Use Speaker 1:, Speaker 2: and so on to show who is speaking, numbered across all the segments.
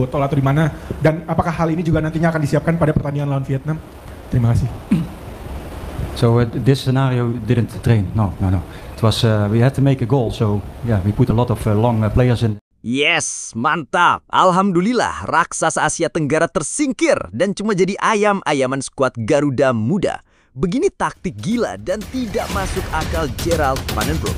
Speaker 1: botol atau di mana, dan apakah hal ini juga nantinya akan disiapkan pada pertandingan lawan Vietnam? Terima kasih.
Speaker 2: So this scenario didn't train. No. It was we had to make a goal. So yeah, we put a lot of long players in.
Speaker 3: Yes, mantap. Alhamdulillah, raksasa Asia Tenggara tersingkir dan cuma jadi ayam-ayaman skuad Garuda Muda. Begini taktik gila dan tidak masuk akal Gerald Van den Broek.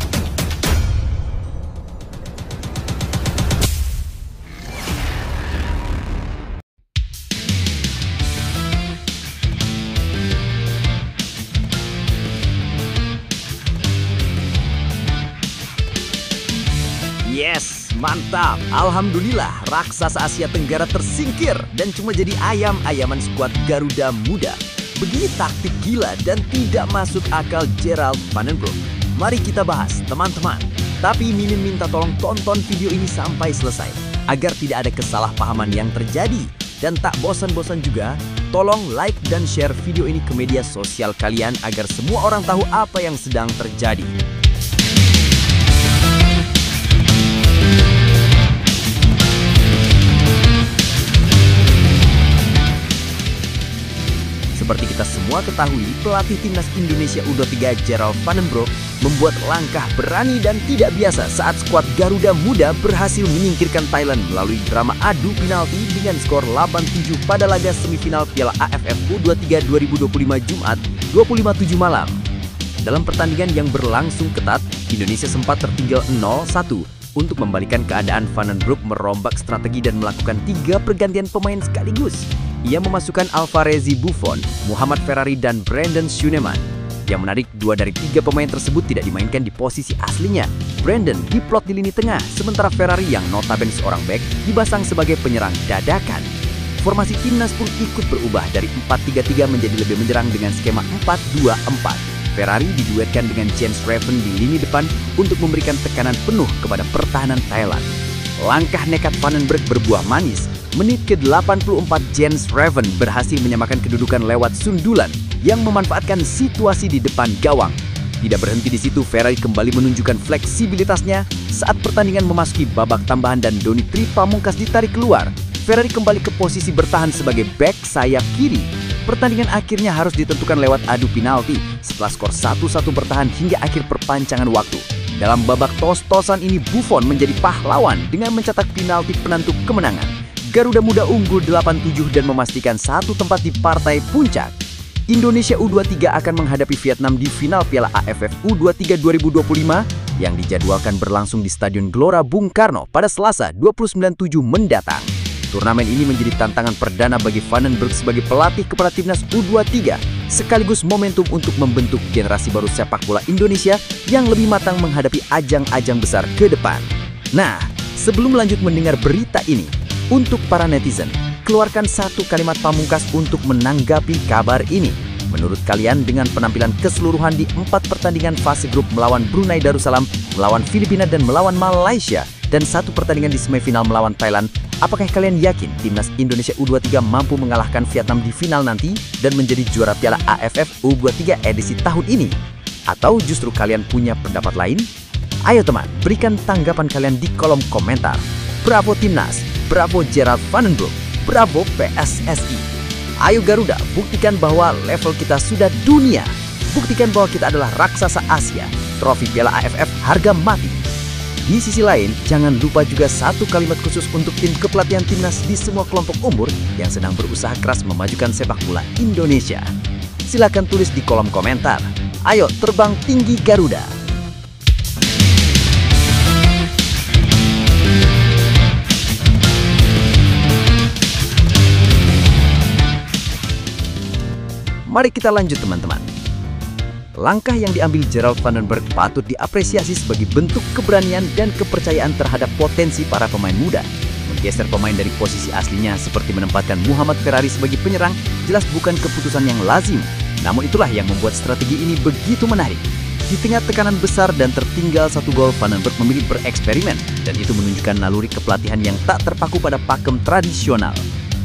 Speaker 3: Yes, mantap. Alhamdulillah, raksasa Asia Tenggara tersingkir dan cuma jadi ayam-ayaman skuad Garuda Muda. Begini taktik gila dan tidak masuk akal Gerald Van den Broek. Mari kita bahas, teman-teman. Tapi Mimin minta tolong tonton video ini sampai selesai, agar tidak ada kesalahpahaman yang terjadi. Dan tak bosan-bosan juga, tolong like dan share video ini ke media sosial kalian agar semua orang tahu apa yang sedang terjadi. Seperti kita semua ketahui, pelatih timnas Indonesia U23 Gerald Van den Broek membuat langkah berani dan tidak biasa saat skuad Garuda Muda berhasil menyingkirkan Thailand melalui drama adu penalti dengan skor 8-7 pada laga semifinal Piala AFF U23 2025 Jumat 25/7 malam. Dalam pertandingan yang berlangsung ketat, Indonesia sempat tertinggal 0-1. Untuk membalikan keadaan, Van den Broek merombak strategi dan melakukan 3 pergantian pemain sekaligus. Ia memasukkan Alvarez Buffon, Muhammad Ferrari, dan Brandon Schuneman. Yang menarik, 2 dari 3 pemain tersebut tidak dimainkan di posisi aslinya. Brandon diplot di lini tengah, sementara Ferrari yang notabene seorang bek dibasang sebagai penyerang dadakan. Formasi timnas pun ikut berubah dari 4-3-3 menjadi lebih menyerang dengan skema 4-2-4. Ferrari diduetkan dengan Jens Raven di lini depan untuk memberikan tekanan penuh kepada pertahanan Thailand. Langkah nekat Van den Broek berbuah manis. Menit ke-84 Jens Raven berhasil menyamakan kedudukan lewat sundulan yang memanfaatkan situasi di depan gawang. Tidak berhenti di situ, Ferrari kembali menunjukkan fleksibilitasnya saat pertandingan memasuki babak tambahan dan Doni Tri Pamungkas ditarik keluar. Ferrari kembali ke posisi bertahan sebagai bek sayap kiri. Pertandingan akhirnya harus ditentukan lewat adu penalti setelah skor 1-1 bertahan hingga akhir perpanjangan waktu. Dalam babak tos-tosan ini, Buffon menjadi pahlawan dengan mencetak penalti penentu kemenangan. Garuda Muda unggul 8-7 dan memastikan satu tempat di partai puncak. Indonesia U23 akan menghadapi Vietnam di final Piala AFF U23 2025 yang dijadwalkan berlangsung di Stadion Gelora Bung Karno pada Selasa 29/7 mendatang. Turnamen ini menjadi tantangan perdana bagi Van den Broek sebagai pelatih kepala timnas U23, sekaligus momentum untuk membentuk generasi baru sepak bola Indonesia yang lebih matang menghadapi ajang-ajang besar ke depan. Nah, sebelum lanjut mendengar berita ini, untuk para netizen, keluarkan satu kalimat pamungkas untuk menanggapi kabar ini. Menurut kalian, dengan penampilan keseluruhan di 4 pertandingan fase grup melawan Brunei Darussalam, melawan Filipina, dan melawan Malaysia, dan 1 pertandingan di semifinal melawan Thailand, apakah kalian yakin timnas Indonesia U23 mampu mengalahkan Vietnam di final nanti dan menjadi juara Piala AFF U23 edisi tahun ini? Atau justru kalian punya pendapat lain? Ayo teman, berikan tanggapan kalian di kolom komentar. Bravo Timnas, bravo Gerald Van den Broek, bravo PSSI. Ayo Garuda, buktikan bahwa level kita sudah dunia. Buktikan bahwa kita adalah raksasa Asia. Trofi Piala AFF harga mati. Di sisi lain, jangan lupa juga satu kalimat khusus untuk tim kepelatihan timnas di semua kelompok umur yang sedang berusaha keras memajukan sepak bola Indonesia. Silakan tulis di kolom komentar. Ayo terbang tinggi Garuda. Mari kita lanjut teman-teman. Langkah yang diambil Gerald Van den Broek patut diapresiasi sebagai bentuk keberanian dan kepercayaan terhadap potensi para pemain muda. Menggeser pemain dari posisi aslinya seperti menempatkan Muhammad Ferrari sebagai penyerang jelas bukan keputusan yang lazim. Namun itulah yang membuat strategi ini begitu menarik. Di tengah tekanan besar dan tertinggal 1 gol, Van den Broek memilih bereksperimen dan itu menunjukkan naluri kepelatihan yang tak terpaku pada pakem tradisional.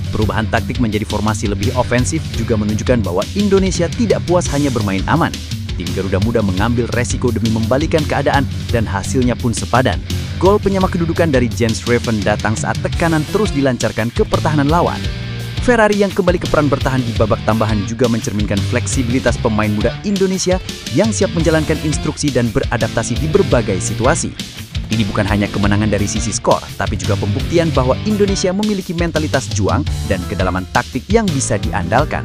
Speaker 3: Perubahan taktik menjadi formasi lebih ofensif juga menunjukkan bahwa Indonesia tidak puas hanya bermain aman. Tim Garuda Muda mengambil resiko demi membalikan keadaan dan hasilnya pun sepadan. Gol penyama kedudukan dari Jens Raven datang saat tekanan terus dilancarkan ke pertahanan lawan. Ferrari yang kembali ke peran bertahan di babak tambahan juga mencerminkan fleksibilitas pemain muda Indonesia yang siap menjalankan instruksi dan beradaptasi di berbagai situasi. Ini bukan hanya kemenangan dari sisi skor, tapi juga pembuktian bahwa Indonesia memiliki mentalitas juang dan kedalaman taktik yang bisa diandalkan.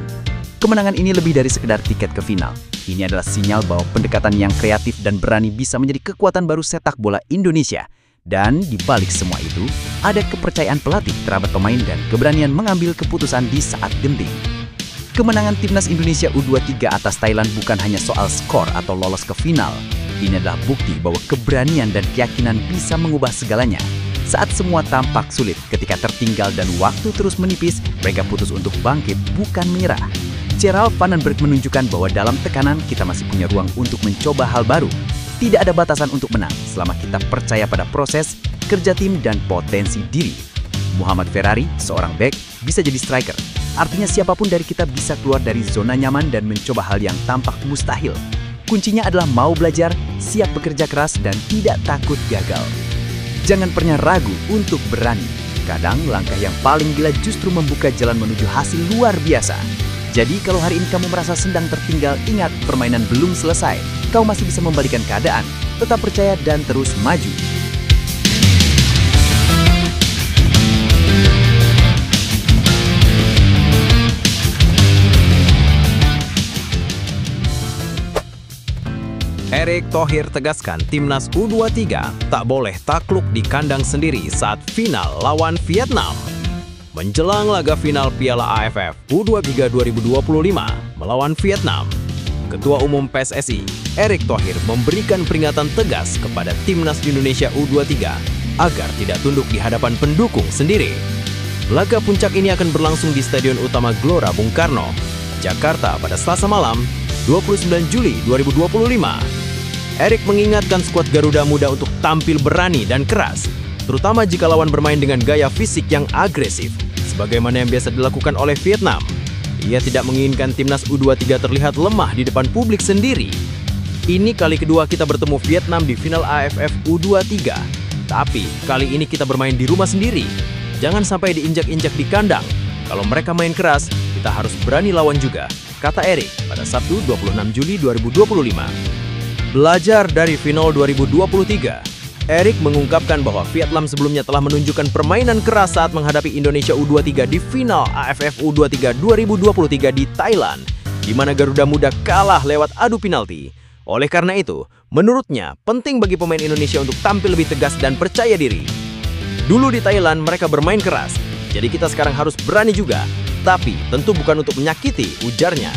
Speaker 3: Kemenangan ini lebih dari sekedar tiket ke final. Ini adalah sinyal bahwa pendekatan yang kreatif dan berani bisa menjadi kekuatan baru sepak bola Indonesia. Dan di balik semua itu, ada kepercayaan pelatih terhadap pemain dan keberanian mengambil keputusan di saat genting. Kemenangan Timnas Indonesia U23 atas Thailand bukan hanya soal skor atau lolos ke final. Ini adalah bukti bahwa keberanian dan keyakinan bisa mengubah segalanya. Saat semua tampak sulit, ketika tertinggal dan waktu terus menipis, mereka putus untuk bangkit, bukan menyerah. Gerald Vandenberg menunjukkan bahwa dalam tekanan kita masih punya ruang untuk mencoba hal baru. Tidak ada batasan untuk menang selama kita percaya pada proses, kerja tim, dan potensi diri. Muhammad Ferrari, seorang bek, bisa jadi striker. Artinya siapapun dari kita bisa keluar dari zona nyaman dan mencoba hal yang tampak mustahil. Kuncinya adalah mau belajar, siap bekerja keras, dan tidak takut gagal. Jangan pernah ragu untuk berani. Kadang langkah yang paling gila justru membuka jalan menuju hasil luar biasa. Jadi kalau hari ini kamu merasa sedang tertinggal, ingat permainan belum selesai. Kau masih bisa membalikan keadaan. Tetap percaya dan terus maju.
Speaker 4: Erick Thohir tegaskan Timnas U23 tak boleh takluk di kandang sendiri saat final lawan Vietnam. Menjelang laga final Piala AFF U23 2025 melawan Vietnam, Ketua Umum PSSI, Erick Thohir memberikan peringatan tegas kepada Timnas Indonesia U23 agar tidak tunduk di hadapan pendukung sendiri. Laga puncak ini akan berlangsung di Stadion Utama Gelora Bung Karno, Jakarta pada Selasa malam, 29 Juli 2025. Erick mengingatkan skuad Garuda Muda untuk tampil berani dan keras, terutama jika lawan bermain dengan gaya fisik yang agresif, sebagaimana yang biasa dilakukan oleh Vietnam. Ia tidak menginginkan Timnas U23 terlihat lemah di depan publik sendiri. Ini kali kedua kita bertemu Vietnam di final AFF U23. Tapi kali ini kita bermain di rumah sendiri. Jangan sampai diinjak-injak di kandang. Kalau mereka main keras, kita harus berani lawan juga, kata Erick pada Sabtu 26 Juli 2025. Belajar dari final 2023. Erick mengungkapkan bahwa Vietnam sebelumnya telah menunjukkan permainan keras saat menghadapi Indonesia U23 di final AFF U23 2023 di Thailand, di mana Garuda Muda kalah lewat adu penalti. Oleh karena itu, menurutnya penting bagi pemain Indonesia untuk tampil lebih tegas dan percaya diri. Dulu di Thailand mereka bermain keras, jadi kita sekarang harus berani juga. Tapi tentu bukan untuk menyakiti, ujarnya.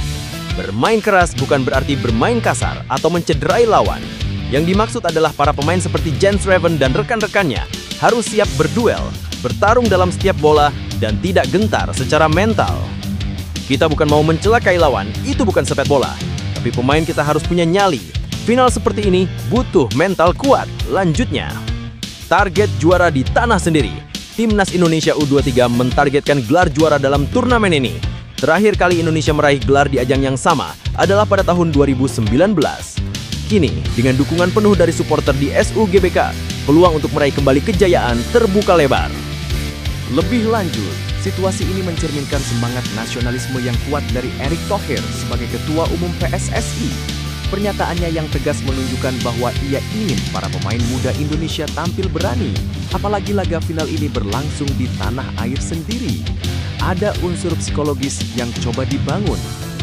Speaker 4: Bermain keras bukan berarti bermain kasar atau mencederai lawan. Yang dimaksud adalah para pemain seperti Jens Raven dan rekan-rekannya harus siap berduel, bertarung dalam setiap bola, dan tidak gentar secara mental. Kita bukan mau mencelakai lawan, itu bukan sepak bola. Tapi pemain kita harus punya nyali. Final seperti ini butuh mental kuat, lanjutnya. Target juara di tanah sendiri. Timnas Indonesia U23 mentargetkan gelar juara dalam turnamen ini. Terakhir kali Indonesia meraih gelar di ajang yang sama adalah pada tahun 2019. Kini, dengan dukungan penuh dari supporter di SUGBK, peluang untuk meraih kembali kejayaan terbuka lebar. Lebih lanjut, situasi ini mencerminkan semangat nasionalisme yang kuat dari Erick Thohir sebagai Ketua Umum PSSI. Pernyataannya yang tegas menunjukkan bahwa ia ingin para pemain muda Indonesia tampil berani, apalagi laga final ini berlangsung di tanah air sendiri. Ada unsur psikologis yang coba dibangun,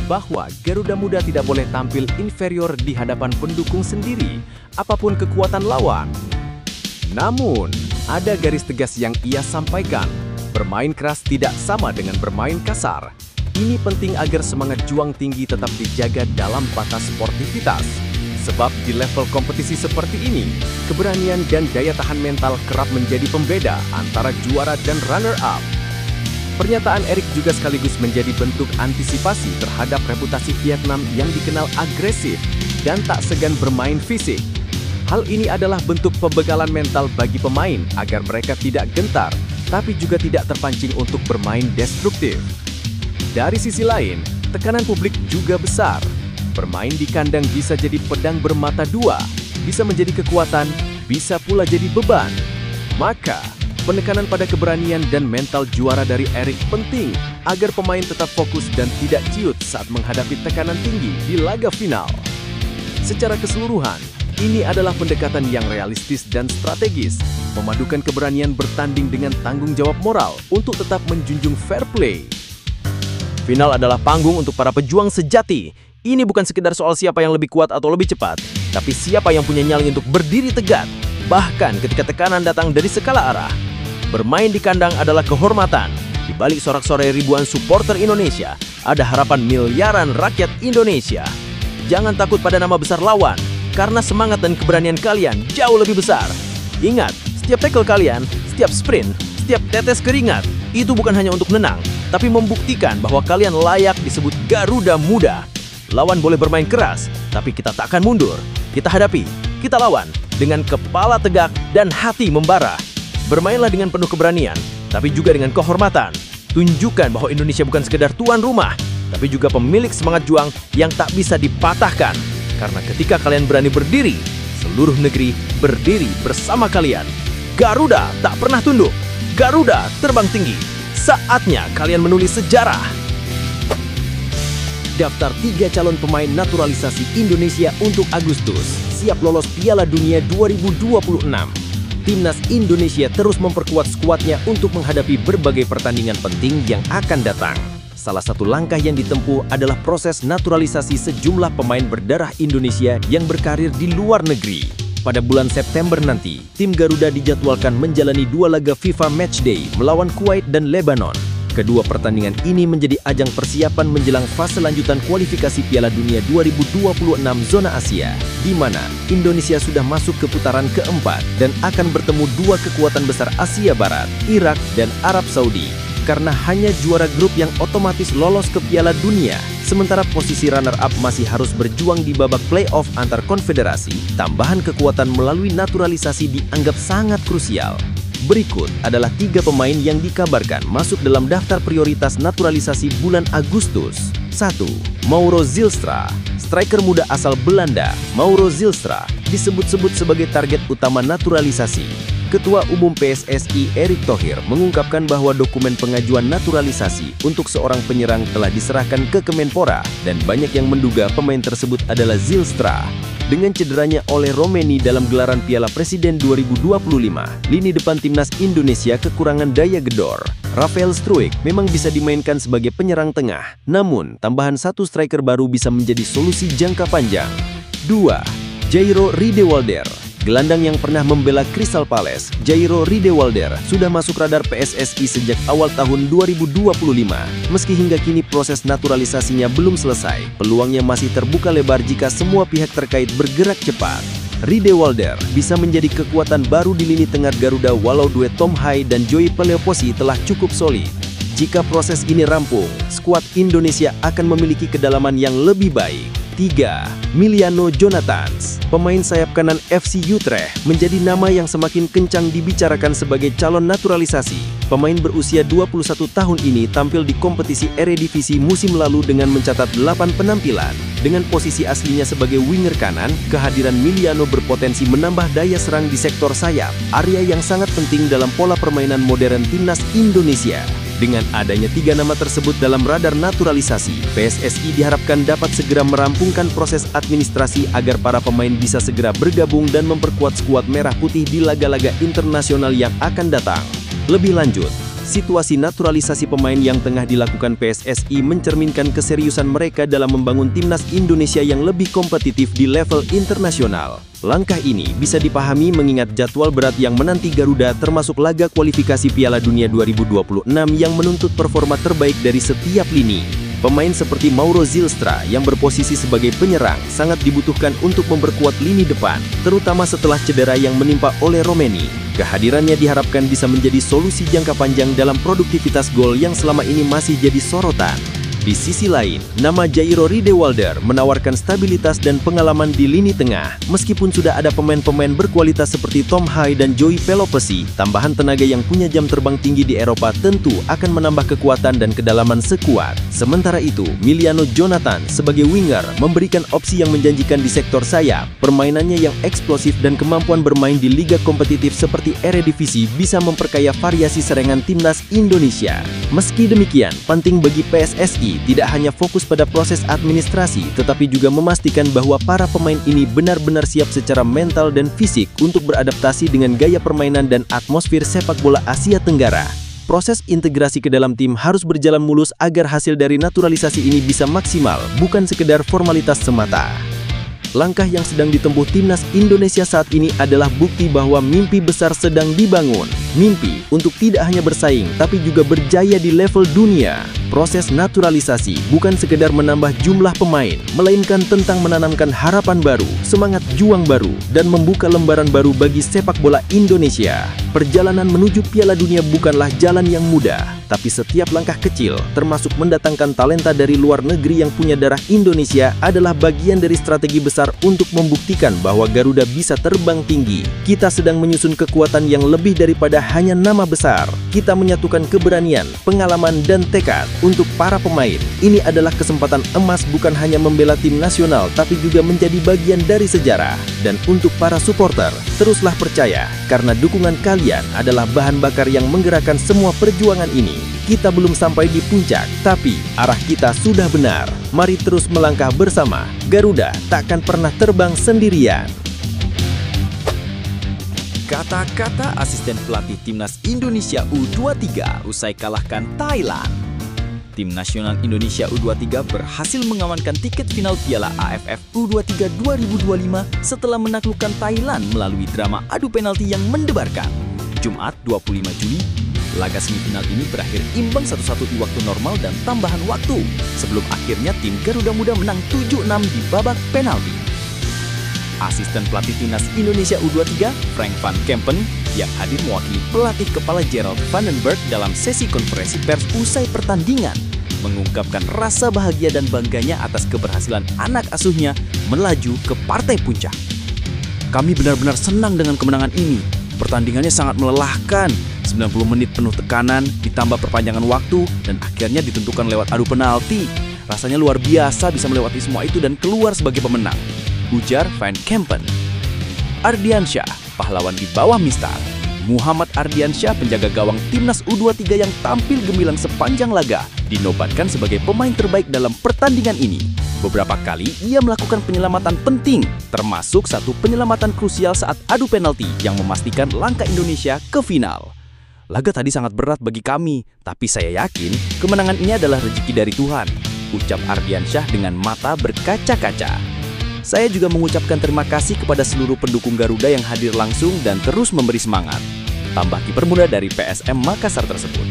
Speaker 4: bahwa Garuda Muda tidak boleh tampil inferior di hadapan pendukung sendiri, apapun kekuatan lawan. Namun, ada garis tegas yang ia sampaikan, bermain keras tidak sama dengan bermain kasar. Ini penting agar semangat juang tinggi tetap dijaga dalam batas sportivitas. Sebab di level kompetisi seperti ini, keberanian dan daya tahan mental kerap menjadi pembeda antara juara dan runner-up. Pernyataan Erick juga sekaligus menjadi bentuk antisipasi terhadap reputasi Vietnam yang dikenal agresif dan tak segan bermain fisik. Hal ini adalah bentuk pembekalan mental bagi pemain agar mereka tidak gentar, tapi juga tidak terpancing untuk bermain destruktif. Dari sisi lain, tekanan publik juga besar. Bermain di kandang bisa jadi pedang bermata dua, bisa menjadi kekuatan,
Speaker 3: bisa pula jadi beban. Maka, penekanan pada keberanian dan mental juara dari Erik penting agar pemain tetap fokus dan tidak ciut saat menghadapi tekanan tinggi di laga final. Secara keseluruhan, ini adalah pendekatan yang realistis dan strategis, memadukan keberanian bertanding dengan tanggung jawab moral untuk tetap menjunjung fair play.
Speaker 4: Final adalah panggung untuk para pejuang sejati. Ini bukan sekedar soal siapa yang lebih kuat atau lebih cepat, tapi siapa yang punya nyali untuk berdiri tegak, bahkan ketika tekanan datang dari segala arah. Bermain di kandang adalah kehormatan. Di balik sorak-sorai ribuan supporter Indonesia, ada harapan miliaran rakyat Indonesia. Jangan takut pada nama besar lawan, karena semangat dan keberanian kalian jauh lebih besar. Ingat, setiap tackle kalian, setiap sprint, setiap tetes keringat, itu bukan hanya untuk menang, tapi membuktikan bahwa kalian layak disebut Garuda Muda. Lawan boleh bermain keras, tapi kita tak akan mundur. Kita hadapi, kita lawan, dengan kepala tegak dan hati membara. Bermainlah dengan penuh keberanian, tapi juga dengan kehormatan. Tunjukkan bahwa Indonesia bukan sekedar tuan rumah, tapi juga pemilik semangat juang yang tak bisa dipatahkan. Karena ketika kalian berani berdiri, seluruh negeri berdiri bersama kalian. Garuda tak pernah tunduk. Garuda terbang tinggi. Saatnya kalian menulis sejarah.
Speaker 3: Daftar 3 calon pemain naturalisasi Indonesia untuk Agustus, siap lolos Piala Dunia 2026. Timnas Indonesia terus memperkuat skuadnya untuk menghadapi berbagai pertandingan penting yang akan datang. Salah satu langkah yang ditempuh adalah proses naturalisasi sejumlah pemain berdarah Indonesia yang berkarir di luar negeri. Pada bulan September nanti, tim Garuda dijadwalkan menjalani 2 laga FIFA Matchday melawan Kuwait dan Lebanon. Kedua pertandingan ini menjadi ajang persiapan menjelang fase lanjutan kualifikasi Piala Dunia 2026 zona Asia, di mana Indonesia sudah masuk ke putaran keempat dan akan bertemu 2 kekuatan besar Asia Barat, Irak dan Arab Saudi. Karena hanya juara grup yang otomatis lolos ke Piala Dunia, sementara posisi runner-up masih harus berjuang di babak play-off antar konfederasi, tambahan kekuatan melalui naturalisasi dianggap sangat krusial. Berikut adalah 3 pemain yang dikabarkan masuk dalam daftar prioritas naturalisasi bulan Agustus. 1. Mauro Zylstra. Striker muda asal Belanda, Mauro Zylstra disebut-sebut sebagai target utama naturalisasi. Ketua Umum PSSI Erick Thohir mengungkapkan bahwa dokumen pengajuan naturalisasi untuk seorang penyerang telah diserahkan ke Kemenpora dan banyak yang menduga pemain tersebut adalah Zylstra. Dengan cederanya oleh Romeni dalam gelaran Piala Presiden 2025, lini depan timnas Indonesia kekurangan daya gedor. Rafael Struijk memang bisa dimainkan sebagai penyerang tengah, namun tambahan 1 striker baru bisa menjadi solusi jangka panjang. 2. Jairo Riedewalder. Gelandang yang pernah membela Crystal Palace, Jairo Riedewalder sudah masuk radar PSSI sejak awal tahun 2025. Meski hingga kini proses naturalisasinya belum selesai, peluangnya masih terbuka lebar jika semua pihak terkait bergerak cepat. Riedewalder bisa menjadi kekuatan baru di lini tengah Garuda walau duet Tom Hai dan Joey Peleoposi telah cukup solid. Jika proses ini rampung, skuad Indonesia akan memiliki kedalaman yang lebih baik. 3. Miliano Jonathans. Pemain sayap kanan FC Utrecht menjadi nama yang semakin kencang dibicarakan sebagai calon naturalisasi. Pemain berusia 21 tahun ini tampil di kompetisi Eredivisie musim lalu dengan mencatat 8 penampilan. Dengan posisi aslinya sebagai winger kanan, kehadiran Miliano berpotensi menambah daya serang di sektor sayap, area yang sangat penting dalam pola permainan modern timnas Indonesia. Dengan adanya 3 nama tersebut dalam radar naturalisasi, PSSI diharapkan dapat segera merampungkan proses administrasi agar para pemain bisa segera bergabung dan memperkuat skuad merah putih di laga-laga internasional yang akan datang. Lebih lanjut, situasi naturalisasi pemain yang tengah dilakukan PSSI mencerminkan keseriusan mereka dalam membangun timnas Indonesia yang lebih kompetitif di level internasional. Langkah ini bisa dipahami mengingat jadwal berat yang menanti Garuda termasuk laga kualifikasi Piala Dunia 2026 yang menuntut performa terbaik dari setiap lini. Pemain seperti Mauro Zylstra yang berposisi sebagai penyerang sangat dibutuhkan untuk memperkuat lini depan, terutama setelah cedera yang menimpa oleh Romeni. Kehadirannya diharapkan bisa menjadi solusi jangka panjang dalam produktivitas gol yang selama ini masih jadi sorotan. Di sisi lain, nama Jairo Riedewalder menawarkan stabilitas dan pengalaman di lini tengah. Meskipun sudah ada pemain-pemain berkualitas seperti Tom Hai dan Joey Pelopesi, tambahan tenaga yang punya jam terbang tinggi di Eropa tentu akan menambah kekuatan dan kedalaman skuad. Sementara itu, Miliano Jonathan sebagai winger memberikan opsi yang menjanjikan di sektor sayap. Permainannya yang eksplosif dan kemampuan bermain di liga kompetitif seperti Eredivisie bisa memperkaya variasi serangan timnas Indonesia. Meski demikian, penting bagi PSSI tidak hanya fokus pada proses administrasi, tetapi juga memastikan bahwa para pemain ini benar-benar siap secara mental dan fisik untuk beradaptasi dengan gaya permainan dan atmosfer sepak bola Asia Tenggara. Proses integrasi ke dalam tim harus berjalan mulus agar hasil dari naturalisasi ini bisa maksimal, bukan sekedar formalitas semata. Langkah yang sedang ditempuh timnas Indonesia saat ini adalah bukti bahwa mimpi besar sedang dibangun. Mimpi untuk tidak hanya bersaing, tapi juga berjaya di level dunia. Proses naturalisasi bukan sekedar menambah jumlah pemain, melainkan tentang menanamkan harapan baru, semangat juang baru, dan membuka lembaran baru bagi sepak bola Indonesia. Perjalanan menuju Piala Dunia bukanlah jalan yang mudah, tapi setiap langkah kecil, termasuk mendatangkan talenta dari luar negeri yang punya darah Indonesia, adalah bagian dari strategi besar untuk membuktikan bahwa Garuda bisa terbang tinggi. Kita sedang menyusun kekuatan yang lebih daripada hanya nama besar. Kita menyatukan keberanian, pengalaman, dan tekad untuk para pemain. Ini adalah kesempatan emas bukan hanya membela tim nasional, tapi juga menjadi bagian dari sejarah. Dan untuk para supporter, teruslah percaya, karena dukungan kalian adalah bahan bakar yang menggerakkan semua perjuangan ini. Kita belum sampai di puncak, tapi arah kita sudah benar. Mari terus melangkah bersama. Garuda takkan pernah terbang sendirian.
Speaker 5: Kata-kata asisten pelatih Timnas Indonesia U23 usai kalahkan Thailand. Tim nasional Indonesia U23 berhasil mengamankan tiket final Piala AFF U23 2025 setelah menaklukkan Thailand melalui drama adu penalti yang mendebarkan. Jumat 25 Juli, laga semifinal ini berakhir imbang 1-1 di waktu normal dan tambahan waktu, sebelum akhirnya tim Garuda Muda menang 7-6 di babak penalti. Asisten pelatih Timnas Indonesia U23, Frank van Kempen, yang hadir mewakili pelatih kepala Gerald Vandenberg dalam sesi konferensi pers usai pertandingan, mengungkapkan rasa bahagia dan bangganya atas keberhasilan anak asuhnya melaju ke partai puncak. Kami benar-benar senang dengan kemenangan ini. Pertandingannya sangat melelahkan, 90 menit penuh tekanan, ditambah perpanjangan waktu, dan akhirnya ditentukan lewat adu penalti. Rasanya luar biasa bisa melewati semua itu dan keluar sebagai pemenang, ujar Van Kempen. Ardiansyah, pahlawan di bawah Mistar. Muhammad Ardiansyah, penjaga gawang Timnas U23 yang tampil gemilang sepanjang laga, dinobatkan sebagai pemain terbaik dalam pertandingan ini. Beberapa kali ia melakukan penyelamatan penting, termasuk satu penyelamatan krusial saat adu penalti yang memastikan langkah Indonesia ke final. Laga tadi sangat berat bagi kami, tapi saya yakin kemenangan ini adalah rezeki dari Tuhan, ucap Ardiansyah dengan mata berkaca-kaca. Saya juga mengucapkan terima kasih kepada seluruh pendukung Garuda yang hadir langsung dan terus memberi semangat, tambah kiper muda dari PSM Makassar tersebut.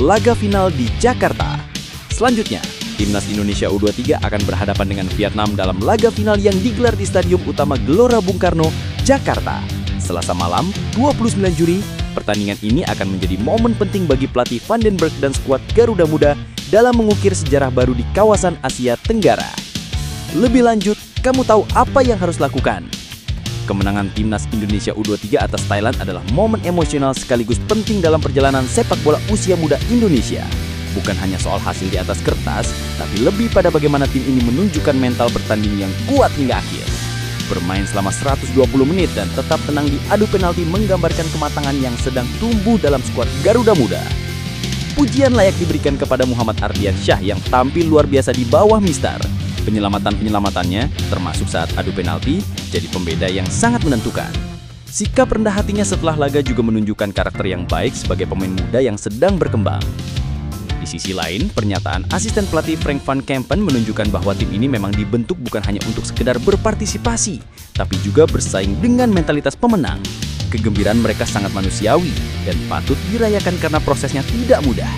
Speaker 5: Laga final di Jakarta. Selanjutnya, Timnas Indonesia U23 akan berhadapan dengan Vietnam dalam laga final yang digelar di Stadion Utama Gelora Bung Karno, Jakarta. Selasa malam, 29 Juli, pertandingan ini akan menjadi momen penting bagi pelatih Vandenberg dan skuad Garuda Muda dalam mengukir sejarah baru di kawasan Asia Tenggara. Lebih lanjut, kamu tahu apa yang harus lakukan? Kemenangan Timnas Indonesia U23 atas Thailand adalah momen emosional sekaligus penting dalam perjalanan sepak bola usia muda Indonesia. Bukan hanya soal hasil di atas kertas, tapi lebih pada bagaimana tim ini menunjukkan mental bertanding yang kuat hingga akhir. Bermain selama 120 menit dan tetap tenang di adu penalti menggambarkan kematangan yang sedang tumbuh dalam skuad Garuda Muda. Pujian layak diberikan kepada Muhammad Ardiansyah yang tampil luar biasa di bawah Mistar. Penyelamatan-penyelamatannya, termasuk saat adu penalti, jadi pembeda yang sangat menentukan. Sikap rendah hatinya setelah laga juga menunjukkan karakter yang baik sebagai pemain muda yang sedang berkembang. Di sisi lain, pernyataan asisten pelatih Frank van Kempen menunjukkan bahwa tim ini memang dibentuk bukan hanya untuk sekedar berpartisipasi, tapi juga bersaing dengan mentalitas pemenang. Kegembiraan mereka sangat manusiawi dan patut dirayakan karena prosesnya tidak mudah.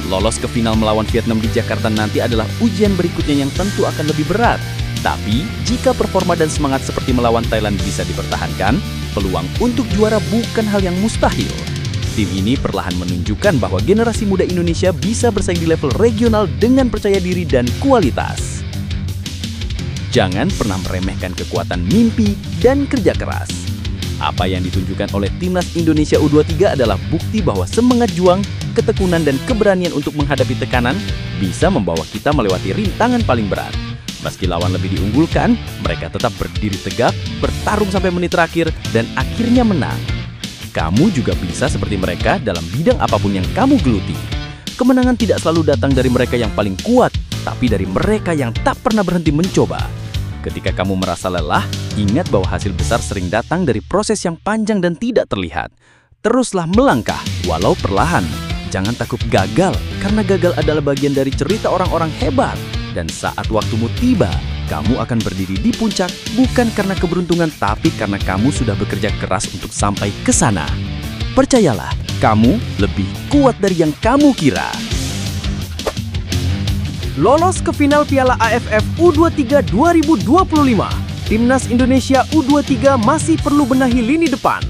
Speaker 5: Lolos ke final melawan Vietnam di Jakarta nanti adalah ujian berikutnya yang tentu akan lebih berat. Tapi, jika performa dan semangat seperti melawan Thailand bisa dipertahankan, peluang untuk juara bukan hal yang mustahil. Tim ini perlahan menunjukkan bahwa generasi muda Indonesia bisa bersaing di level regional dengan percaya diri dan kualitas. Jangan pernah meremehkan kekuatan mimpi dan kerja keras. Apa yang ditunjukkan oleh Timnas Indonesia U23 adalah bukti bahwa semangat juang, ketekunan, dan keberanian untuk menghadapi tekanan bisa membawa kita melewati rintangan paling berat. Meski lawan lebih diunggulkan, mereka tetap berdiri tegak, bertarung sampai menit terakhir, dan akhirnya menang. Kamu juga bisa seperti mereka dalam bidang apapun yang kamu geluti. Kemenangan tidak selalu datang dari mereka yang paling kuat, tapi dari mereka yang tak pernah berhenti mencoba. Ketika kamu merasa lelah, ingat bahwa hasil besar sering datang dari proses yang panjang dan tidak terlihat. Teruslah melangkah, walau perlahan. Jangan takut gagal, karena gagal adalah bagian dari cerita orang-orang hebat. Dan saat waktumu tiba, kamu akan berdiri di puncak, bukan karena keberuntungan, tapi karena kamu sudah bekerja keras untuk sampai ke sana. Percayalah, kamu lebih kuat dari yang kamu kira.
Speaker 6: Lolos ke final Piala AFF U23 2025, Timnas Indonesia U23 masih perlu benahi lini depan.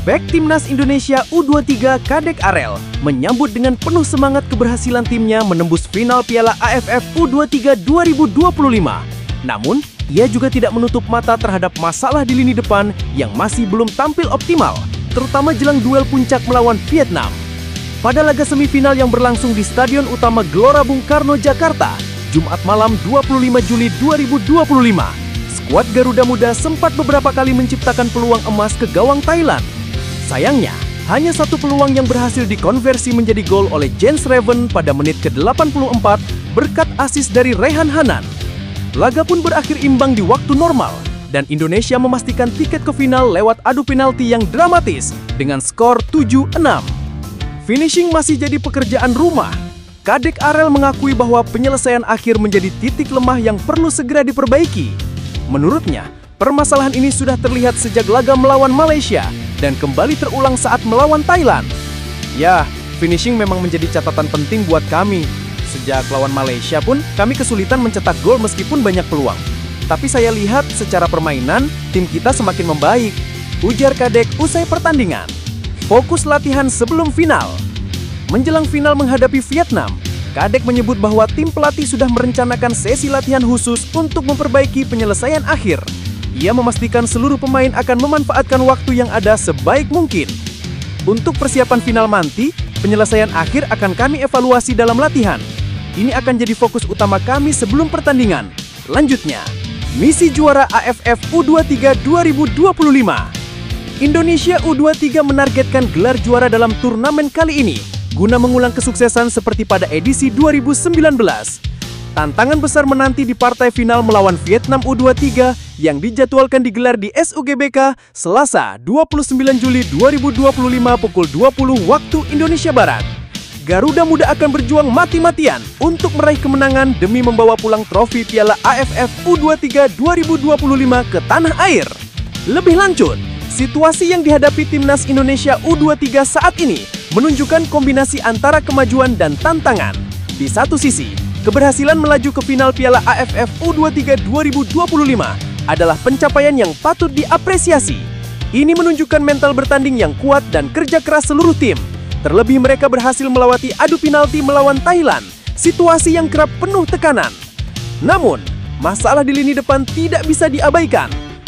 Speaker 6: Bek Timnas Indonesia U23 Kadek Arel menyambut dengan penuh semangat keberhasilan timnya menembus final Piala AFF U23 2025. Namun, ia juga tidak menutup mata terhadap masalah di lini depan yang masih belum tampil optimal, terutama jelang duel puncak melawan Vietnam. Pada laga semifinal yang berlangsung di Stadion Utama Gelora Bung Karno, Jakarta, Jumat malam 25 Juli 2025, skuad Garuda Muda sempat beberapa kali menciptakan peluang emas ke gawang Thailand. Sayangnya, hanya satu peluang yang berhasil dikonversi menjadi gol oleh Jens Reven pada menit ke-84 berkat asis dari Rehan Hanan. Laga pun berakhir imbang di waktu normal, dan Indonesia memastikan tiket ke final lewat adu penalti yang dramatis dengan skor 7-6. Finishing masih jadi pekerjaan rumah. Kadek Arel mengakui bahwa penyelesaian akhir menjadi titik lemah yang perlu segera diperbaiki. Menurutnya, permasalahan ini sudah terlihat sejak laga melawan Malaysia dan kembali terulang saat melawan Thailand. Ya, finishing memang menjadi catatan penting buat kami. Sejak lawan Malaysia pun, kami kesulitan mencetak gol meskipun banyak peluang. Tapi saya lihat secara permainan, tim kita semakin membaik, ujar Kadek usai pertandingan. Fokus latihan sebelum final. Menjelang final menghadapi Vietnam, Kadek menyebut bahwa tim pelatih sudah merencanakan sesi latihan khusus untuk memperbaiki penyelesaian akhir. Ia memastikan seluruh pemain akan memanfaatkan waktu yang ada sebaik mungkin. Untuk persiapan final nanti, penyelesaian akhir akan kami evaluasi dalam latihan. Ini akan jadi fokus utama kami sebelum pertandingan. Lanjutnya, misi juara AFF U23 2025. Indonesia U23 menargetkan gelar juara dalam turnamen kali ini guna mengulang kesuksesan seperti pada edisi 2019. Tantangan besar menanti di partai final melawan Vietnam U23 yang dijadwalkan digelar di SUGBK Selasa 29 Juli 2025 pukul 20 waktu Indonesia Barat. Garuda Muda akan berjuang mati-matian untuk meraih kemenangan demi membawa pulang trofi Piala AFF U23 2025 ke tanah air. Lebih lanjut, situasi yang dihadapi Timnas Indonesia U23 saat ini menunjukkan kombinasi antara kemajuan dan tantangan. Di satu sisi, keberhasilan melaju ke final Piala AFF U23 2025 adalah pencapaian yang patut diapresiasi. Ini menunjukkan mental bertanding yang kuat dan kerja keras seluruh tim. Terlebih mereka berhasil melewati adu penalti melawan Thailand, situasi yang kerap penuh tekanan. Namun, masalah di lini depan tidak bisa diabaikan.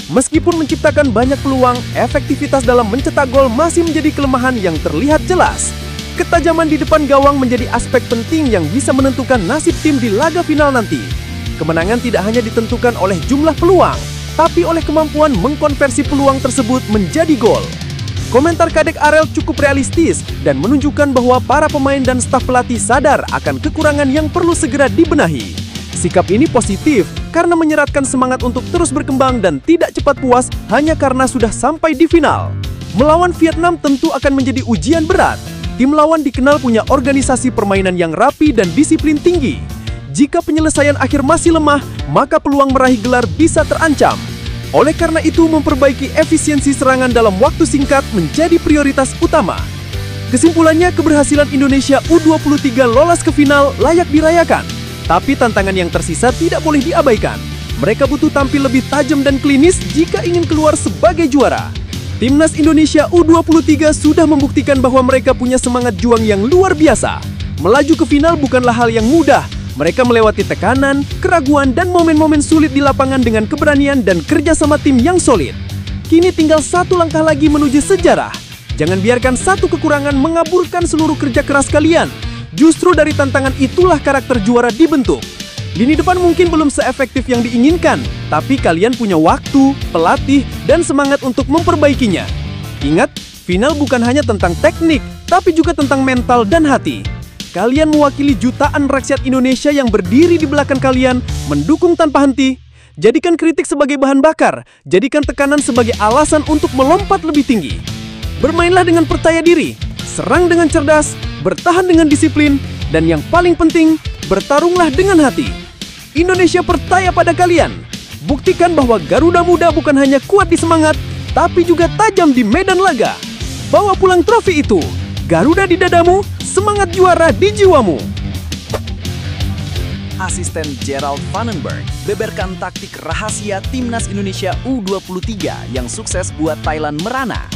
Speaker 6: Meskipun menciptakan banyak peluang, efektivitas dalam mencetak gol masih menjadi kelemahan yang terlihat jelas. Ketajaman di depan gawang menjadi aspek penting yang bisa menentukan nasib tim di laga final nanti. Kemenangan tidak hanya ditentukan oleh jumlah peluang, tapi oleh kemampuan mengkonversi peluang tersebut menjadi gol. Komentar Kadek Arel cukup realistis dan menunjukkan bahwa para pemain dan staf pelatih sadar akan kekurangan yang perlu segera dibenahi. Sikap ini positif karena menyeratkan semangat untuk terus berkembang dan tidak cepat puas hanya karena sudah sampai di final. Melawan Vietnam tentu akan menjadi ujian berat. Tim lawan dikenal punya organisasi permainan yang rapi dan disiplin tinggi. Jika penyelesaian akhir masih lemah, maka peluang meraih gelar bisa terancam. Oleh karena itu, memperbaiki efisiensi serangan dalam waktu singkat menjadi prioritas utama. Kesimpulannya, keberhasilan Indonesia U23 lolos ke final layak dirayakan. Tapi tantangan yang tersisa tidak boleh diabaikan. Mereka butuh tampil lebih tajam dan klinis jika ingin keluar sebagai juara. Timnas Indonesia U23 sudah membuktikan bahwa mereka punya semangat juang yang luar biasa. Melaju ke final bukanlah hal yang mudah. Mereka melewati tekanan, keraguan, dan momen-momen sulit di lapangan dengan keberanian dan kerjasama tim yang solid. Kini tinggal satu langkah lagi menuju sejarah. Jangan biarkan satu kekurangan mengaburkan seluruh kerja keras kalian. Justru dari tantangan itulah karakter juara dibentuk. Lini depan mungkin belum seefektif yang diinginkan, tapi kalian punya waktu, pelatih, dan semangat untuk memperbaikinya. Ingat, final bukan hanya tentang teknik, tapi juga tentang mental dan hati. Kalian mewakili jutaan rakyat Indonesia yang berdiri di belakang kalian, mendukung tanpa henti. Jadikan kritik sebagai bahan bakar, jadikan tekanan sebagai alasan untuk melompat lebih tinggi. Bermainlah dengan percaya diri, serang dengan cerdas, bertahan dengan disiplin, dan yang paling penting, bertarunglah dengan hati. Indonesia percaya pada kalian. Buktikan bahwa Garuda Muda bukan hanya kuat di semangat, tapi juga tajam di medan laga. Bawa pulang trofi itu. Garuda di dadamu, semangat juara di jiwamu.
Speaker 3: Asisten Gerald Vandenberg beberkan taktik rahasia Timnas Indonesia U23 yang sukses buat Thailand merana.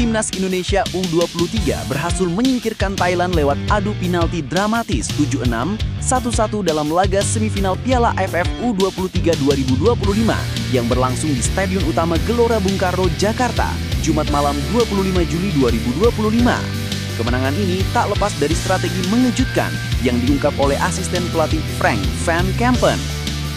Speaker 3: Timnas Indonesia U23 berhasil menyingkirkan Thailand lewat adu penalti dramatis 7-6, 1-1 dalam laga semifinal Piala AFF U23 2025 yang berlangsung di Stadion Utama Gelora Bung Karno, Jakarta, Jumat malam 25 Juli 2025. Kemenangan ini tak lepas dari strategi mengejutkan yang diungkap oleh asisten pelatih Frank Van Kempen.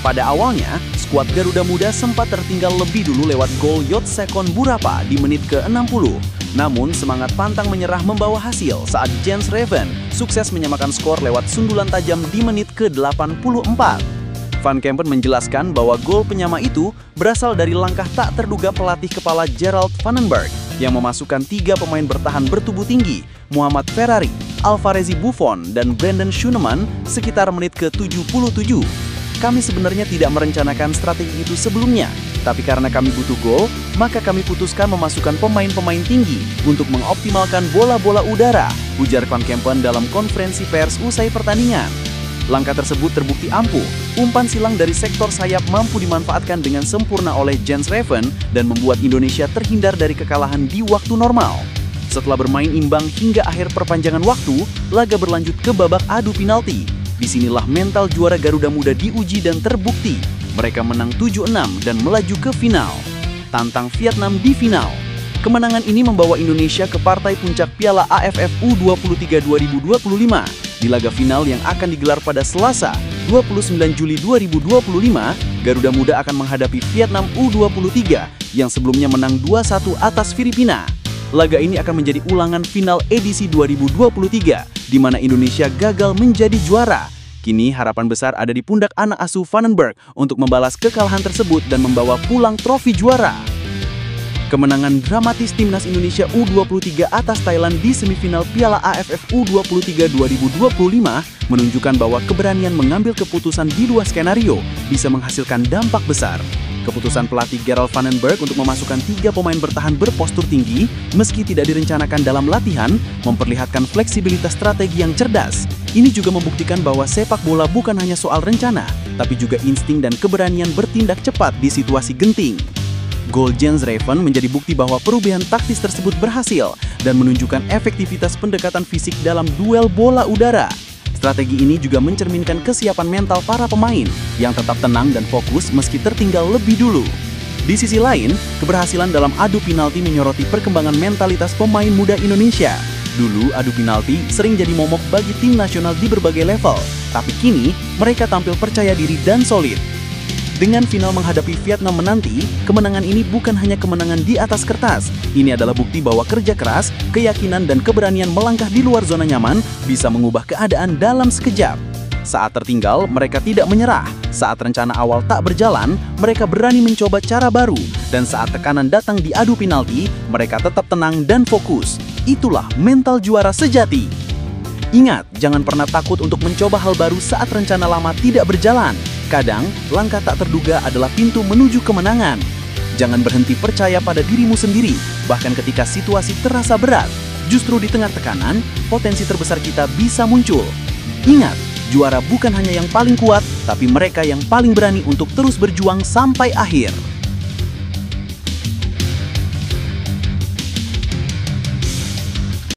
Speaker 3: Pada awalnya, skuad Garuda Muda sempat tertinggal lebih dulu lewat gol Yotsekon Burapa di menit ke-60. Namun, semangat pantang menyerah membawa hasil saat Jens Reven sukses menyamakan skor lewat sundulan tajam di menit ke-84. Van Kempen menjelaskan bahwa gol penyama itu berasal dari langkah tak terduga pelatih kepala Gerald Vandenberg yang memasukkan 3 pemain bertahan bertubuh tinggi, Muhammad Ferrari, Alvarezi Buffon, dan Brandon Schuneman sekitar menit ke-77. Kami sebenarnya tidak merencanakan strategi itu sebelumnya, tapi karena kami butuh gol, maka kami putuskan memasukkan pemain-pemain tinggi untuk mengoptimalkan bola-bola udara, ujar Van Kempen dalam konferensi pers usai pertandingan. Langkah tersebut terbukti ampuh. Umpan silang dari sektor sayap mampu dimanfaatkan dengan sempurna oleh Jens Reven dan membuat Indonesia terhindar dari kekalahan di waktu normal. Setelah bermain imbang hingga akhir perpanjangan waktu, laga berlanjut ke babak adu penalti. Disinilah mental juara Garuda Muda diuji dan terbukti. Mereka menang 7-6 dan melaju ke final. Tantang Vietnam di final. Kemenangan ini membawa Indonesia ke partai puncak Piala AFF U23 2025 di laga final yang akan digelar pada Selasa, 29 Juli 2025. Garuda Muda akan menghadapi Vietnam U23 yang sebelumnya menang 2-1 atas Filipina. Laga ini akan menjadi ulangan final edisi 2023 di mana Indonesia gagal menjadi juara. Kini harapan besar ada di pundak anak asuh Vandenberg untuk membalas kekalahan tersebut dan membawa pulang trofi juara. Kemenangan dramatis Timnas Indonesia U23 atas Thailand di semifinal Piala AFF U23 2025 menunjukkan bahwa keberanian mengambil keputusan di luar skenario bisa menghasilkan dampak besar. Keputusan pelatih Gerald Vandenberg untuk memasukkan 3 pemain bertahan berpostur tinggi meski tidak direncanakan dalam latihan memperlihatkan fleksibilitas strategi yang cerdas. Ini juga membuktikan bahwa sepak bola bukan hanya soal rencana, tapi juga insting dan keberanian bertindak cepat di situasi genting. Gol Jens Reven menjadi bukti bahwa perubahan taktis tersebut berhasil dan menunjukkan efektivitas pendekatan fisik dalam duel bola udara. Strategi ini juga mencerminkan kesiapan mental para pemain yang tetap tenang dan fokus meski tertinggal lebih dulu. Di sisi lain, keberhasilan dalam adu penalti menyoroti perkembangan mentalitas pemain muda Indonesia. Dulu, adu penalti sering jadi momok bagi tim nasional di berbagai level, tapi kini mereka tampil percaya diri dan solid. Dengan final menghadapi Vietnam menanti, kemenangan ini bukan hanya kemenangan di atas kertas. Ini adalah bukti bahwa kerja keras, keyakinan, dan keberanian melangkah di luar zona nyaman bisa mengubah keadaan dalam sekejap. Saat tertinggal, mereka tidak menyerah. Saat rencana awal tak berjalan, mereka berani mencoba cara baru. Dan saat tekanan datang di adu penalti, mereka tetap tenang dan fokus. Itulah mental juara sejati. Ingat, jangan pernah takut untuk mencoba hal baru saat rencana lama tidak berjalan. Kadang, langkah tak terduga adalah pintu menuju kemenangan. Jangan berhenti percaya pada dirimu sendiri, bahkan ketika situasi terasa berat. Justru di tengah tekanan, potensi terbesar kita bisa muncul. Ingat, juara bukan hanya yang paling kuat, tapi mereka yang paling berani untuk terus berjuang sampai akhir.